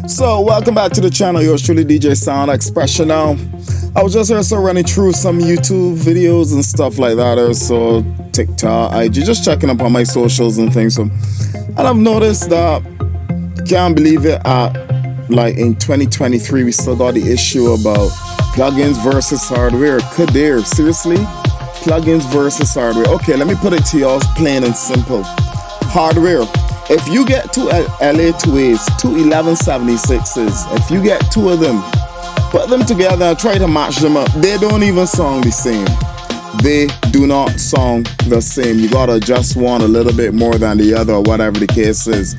So, welcome back to the channel. Yours truly, DJ Sound Expression. Now, I was just also running through some YouTube videos and stuff like that. Also, TikTok, IG, just checking up on my socials and things. So, and I've noticed that, can't believe it, like in 2023, we still got the issue about plugins versus hardware. Could there? Seriously? Plugins versus hardware. Okay, let me put it to y'all plain and simple. Hardware. If you get two LA2As, two 1176s, if you get two of them, put them together and try to match them up, they don't even sound the same. They do not sound the same. You gotta adjust one a little bit more than the other, or whatever the case is.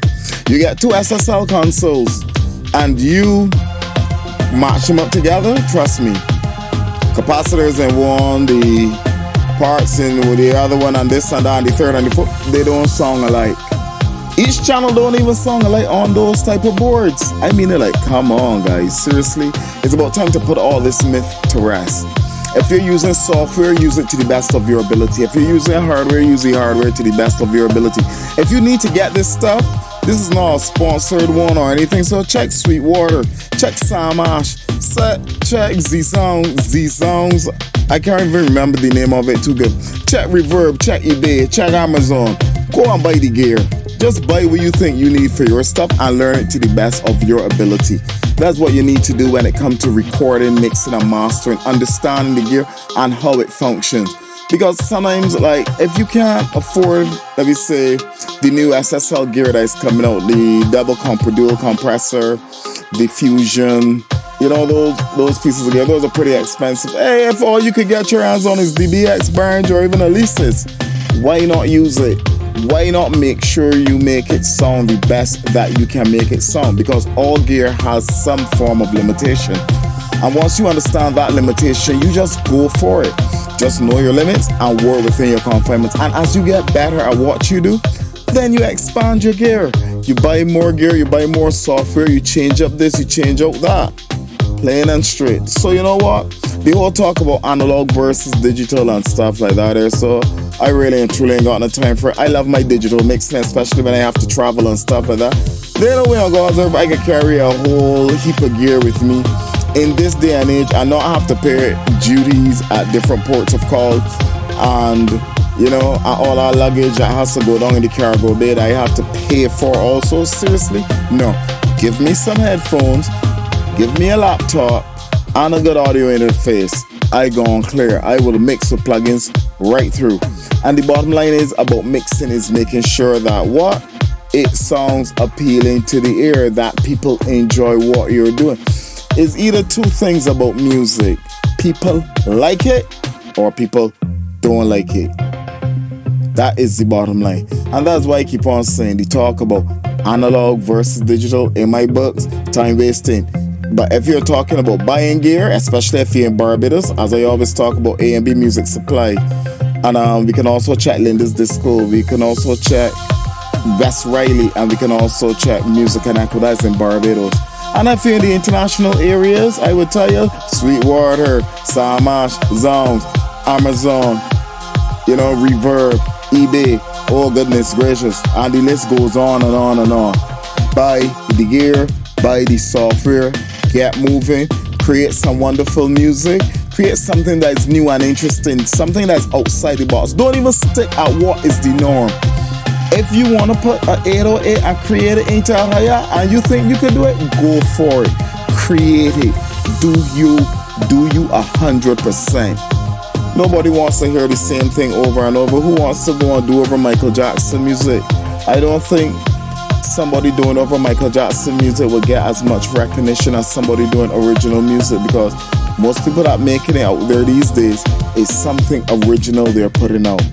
You get two SSL consoles and you match them up together, trust me. Capacitors in one, the parts in the other one, and this and that, and the third and the fourth, they don't sound alike. Each channel don't even sound alike on those type of boards. I mean, they're like, come on, guys, seriously? It's about time to put all this myth to rest. If you're using software, use it to the best of your ability. If you're using hardware, use the hardware to the best of your ability. If you need to get this stuff, this is not a sponsored one or anything, so check Sweetwater, check Samash, check Z-Songs. I can't even remember the name of it too good. Check Reverb, check eBay, check Amazon. Go and buy the gear. Just buy what you think you need for your stuff and learn it to the best of your ability. That's what you need to do when it comes to recording, mixing, and mastering, understanding the gear and how it functions. Because sometimes, like, if you can't afford, let me say, the new SSL gear that is coming out, the double dual compressor, the fusion, you know, those pieces of gear, those are pretty expensive. Hey, if all you could get your hands on is the BX Branch or even Alesis, why not use it? Why not make sure you make it sound the best that you can make it sound? Because all gear has some form of limitation. And once you understand that limitation, you just go for it. Just know your limits and work within your confinements. And as you get better at what you do, then you expand your gear. You buy more gear, you buy more software, you change up this, you change out that. Plain and straight. So you know what? The whole talk about analog versus digital and stuff like that there. So I really and truly ain't got no time for it. I love my digital mixing, especially when I have to travel and stuff like that. There's no way on God's earth I can carry a whole heap of gear with me. In this day and age, I know I have to pay duties at different ports of call, and you know, all our luggage that has to go down in the cargo bay that I have to pay for also. Seriously? No. Give me some headphones, give me a laptop, and a good audio interface. I go on clear. I will mix with plugins right through. And the bottom line is about mixing is making sure that what? It sounds appealing to the ear, that people enjoy what you're doing. It's either two things about music. People like it or people don't like it. That is the bottom line. And that's why I keep on saying the talk about analog versus digital in my books, time wasting. But if you're talking about buying gear, especially if you're in Barbados, as I always talk about A&B Music Supply, and we can also check Linda's Disco, we can also check West Riley, and we can also check Music and Equalize in Barbados. And if you're in the international areas, I would tell you Sweetwater, Samash, Zounds, Amazon, you know, Reverb, eBay, oh goodness gracious, and the list goes on and on and on. Buy the gear, buy the software, get moving, create some wonderful music, create something that is new and interesting, something that's outside the box. Don't even stick at what is the norm. If you want to put an 808 and create it into a higher and you think you can do it, go for it. Create it. Do you 100%. Nobody wants to hear the same thing over and over. Who wants to go and do over Michael Jackson music? I don't think somebody doing over Michael Jackson music will get as much recognition as somebody doing original music, because most people that making it out there these days is something original they're putting out.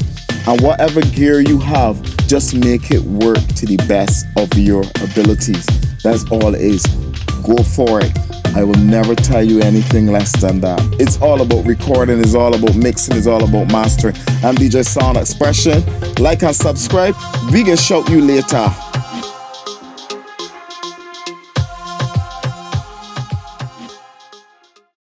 And whatever gear you have, just make it work to the best of your abilities. That's all it is. Go for it. I will never tell you anything less than that. It's all about recording, it's all about mixing, it's all about mastering. I'm DJ Sound Expression. Like and subscribe. We can shout you later.